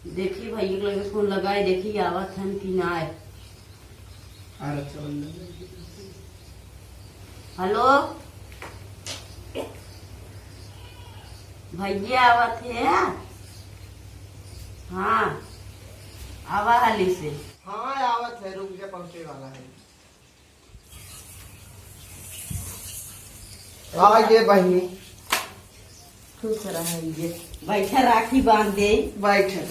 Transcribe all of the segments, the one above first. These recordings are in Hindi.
देखी भाई लगे फोन लगाए देखी आवत हम कि ना आए। हेलो भैया आवत है। हाँ आवा हाली से। हाँ आवत है, रुक जा, पहुंचे वाला है। आइए बहनी, खुश रहिए। बैठा राखी बांध दे। बैठे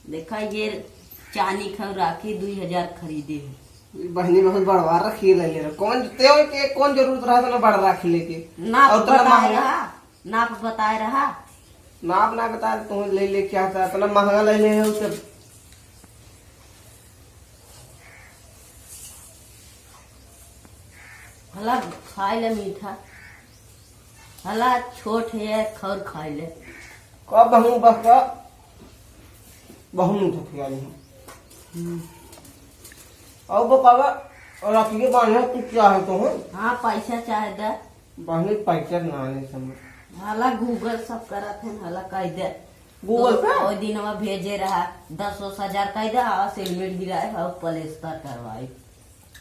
देखा ये चांदी का राखी 2000 खरीदे है। बहनी बहुत बड़वा रखी ले कौन त्यों के कौन जरूरत रहा तो बड़ राखी लेके नाप और इतना बताए महंगा रहा, नाप बताए रहा। नाप ना बता तुम ले क्या था, इतना महंगा ले ले है उसे। हला खाए ले मीठा, हला छोट है खर खाए ले। कब बहू बका बहु मीठा खिया ली और बकावा और रखिए बांधे तू क्या है तो हाँ पैसा चाहे दे। बहनी पैसा ना आने समझ हला गूगल सब करत है, हला कह दे गूगल पे तो दिन में भेजे रहा 10,000 कह दे और सिलमेट गिराए और प्लेस्टर करवाई।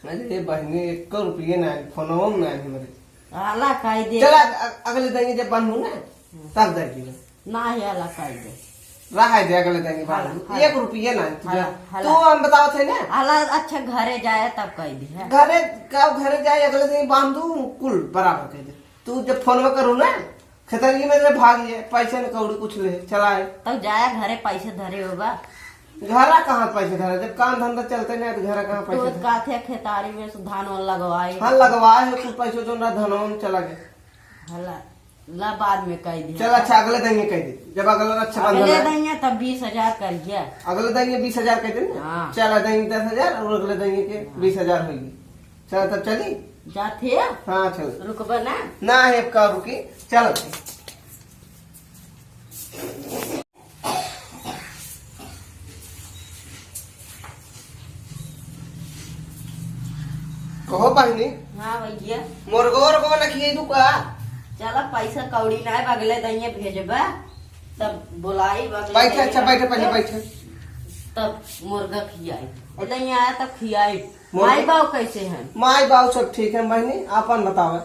अरे बहनी 1 रुपये ना फोनों में नहीं मेरे। हला कह दे चला अगले दिन जब बंद हो ना तब दे दिया ना ही हला कह दे रहा है अगले दिन बाद हाँ। 1 रुपये ना हाँ। तू हम बताओ थे ना हला अच्छा घरे जाए तब कह दे। घरे जाए अगले दिन बांधू कुल बराबर कह दे। तू जब फोन में करू ना खतरगी में भाग जाए पैसे न कौड़ी कुछ ले चलाए तब जाया घरे पैसे धरे होगा। घरा कहाँ पैसे धरे जब काम धंधा चलते नहीं तो घरा कहाँ तो पैसे धरे? काथे खेतारी में से धान वान लगवाए। हाँ लगवाए है कुछ पैसे जो ना धनों में चला गया। हला ला बाद में कह दिया। चल अच्छा अगले दिन कह दे जब अगले अच्छा बंद अगले हो दिन तब 20,000 कर गया। अगले दिन 20,000 कह दे हाँ। चल देंगे 10,000 और अगले दिन के 20,000 होगी। चल तब चली जाते हाँ चल रुकबा ना ना है का रुकी चल कहो बहनी हाँ भैया मुर्गो वर्गो न खिए तू का चला पैसा कौड़ी ना अगले दिन भेजबा तब बुलाई बैठे अच्छा बैठे पहले बैठे तब मुर्गा खियाई दिन आया तब खियाई। मुर्गा? माई बाप कैसे हैं? माई बाबू सब ठीक है बहनी आपन बताओ।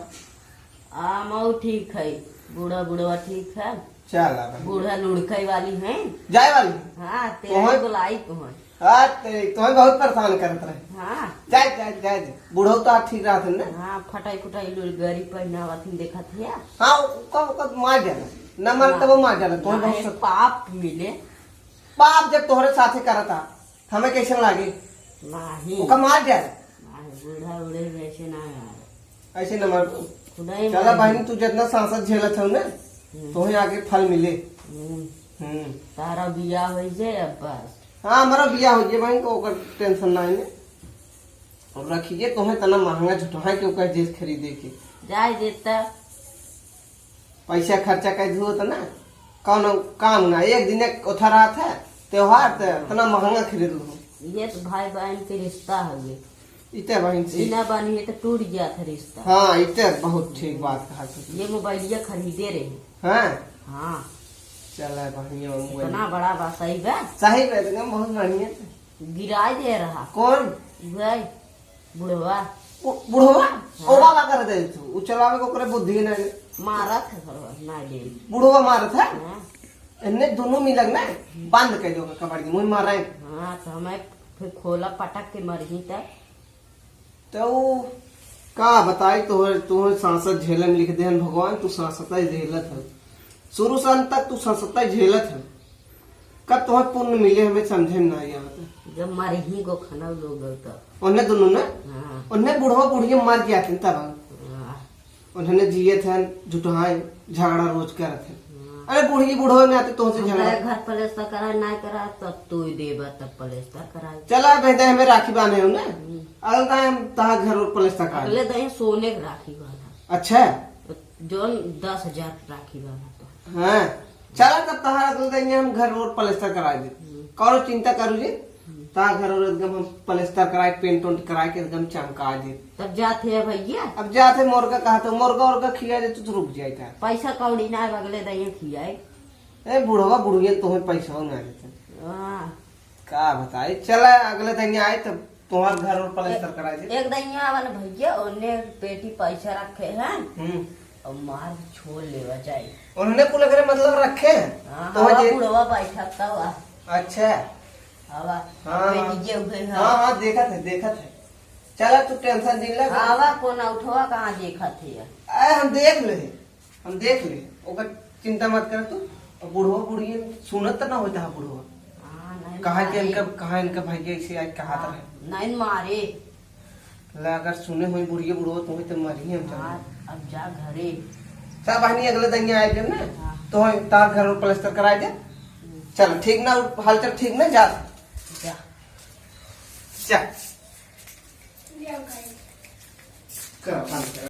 मऊ ठीक है, बूढ़ा बुढ़वा ठीक है, चल बूढ़ा लुढ़कई वाली है। जाए वाली हाँ तेरे बुलाई तुम्हें। तुम्हें बहुत परेशान करते रहे। हाँ जाए जाए जाए बूढ़ो तो ठीक रहा थे ना। हाँ फटाई फुटाई लुलगरी पहनावा थी देखा थी। हाँ कब मार जाना न मर तब मार जाना तुम्हें बहुत सब पाप मिले पाप जब तोहरे साथे करा था हमें कैसे लागे नहीं ओका मार जाए बूढ़ा बूढ़े वैसे ना यार ऐसे न मर खुदाई चला बहनी तू जितना सांसद झेलत हो ना तुम्हें आगे फल मिले। तारा बिया हो जाए अब बस। हाँ हमारा बिया हो गया बहन को ओकर टेंशन ना है और रखिए तुम्हें तना महंगा झूठा है कि ओकर चीज खरीदे के जाए देता पैसा खर्चा कर धो तो ना कौन काम ना एक दिन उठा रहा था त्योहार तो इतना महंगा खरीद लो। ये तो भाई बहन के रिश्ता है ये इतने बहन से बिना बनी है तो टूट गया था रिश्ता। हाँ इतने बहुत ठीक बात कहा तू। ये मोबाइलिया खरीदे रहे। हाँ हाँ चला बढ़िया इतना बड़ा बा सही बा सही पे बहुत बढ़िया गिराई दे रहा कौन वही बुढ़वा बुढ़वा ओवा का कर दे तू उ चलावे को करे बुद्धि नहीं मारा था ना दे बुढ़वा मारत है हाँ इन्हें दोनों मिलक ना बंद कर दो कबाड़ी मुझे मारा है हाँ तो हमें फिर खोला पटक के मर ही तक तो का बताई तुम्हें सांसद झेलन लिख दे भगवान तू सांसद झेलत है शुरू से अंत तक तू सांसद झेलत है कब तुम्हें पुण्य मिले हमें समझे में नहीं आता जब मर ही को खाना लोग तो उन्हें दोनों ना हाँ उन्हें बुढ़वा बुढ़िया मर गया थे तब हाँ उन्होंने जिए थे जुटहाए झगड़ा रोज कर थे। अरे बुढ़ी बुढ़ो में आते तुमसे झगड़ा घर प्लेस्टर करा ना करा तब तू ही देबा तब प्लेस्टर करा। चला बेहतर हमें राखी बांधे हो ना अगल टाइम तहा घर और प्लेस्टर का अगले दिन सोने के राखी वाला अच्छा जो 10,000 राखी वाला तो हाँ चला तब तहा अगल दिन हम घर और प्लेस्टर करा दे करो चिंता करू जी ता घर और एकदम हम प्लास्टर कराए पेंट उंट कराए के एकदम चमका दे। तब जाते है भैया, अब जाते मुर्गा कहा तो मुर्गा उर्गा खिया दे तो रुक जाए था। पैसा कौड़ी ना अगले दही खियाए। ए बुढ़वा बुढ़िया तुम्हें पैसा ना देते हाँ, का बताए। चला अगले दिन आए तब तुम्हार घर और प्लास्टर कराए दे। एक दहिया आवन भैया, उन्हें पेटी पैसा रखे हैं हम्म, और मार छोड़ लेवा जाए। उन्होंने कुल अगर मतलब रखे हैं हाँ, तो हवा जे- बुढ़वा बैठा था। अच्छा हवा हाँ बेटी जे हुए हैं। हाँ हाँ देखा थे। चला तू टेंशन नहीं ले। हवा को ना उठवा कहाँ देखा थे। हम देख ले ओकर चिंता मत कर तू। और बुढ़वा बुढ़िया सुनत ना होता है बुढ़वा हाँ, नहीं कहा इनका भाई ऐसे आज कहा था नहीं मारे। ला अगर सुने हुई बुढ़िया बुढ़वा तुम्हें तो मरी हम हाँ, अब जा घरे। चल बहनी अगले दिन आए जब ना हाँ। तो तार घर और प्लास्टर कराए दे। चल ठीक ना हालचाल ठीक ना जा जा चल कर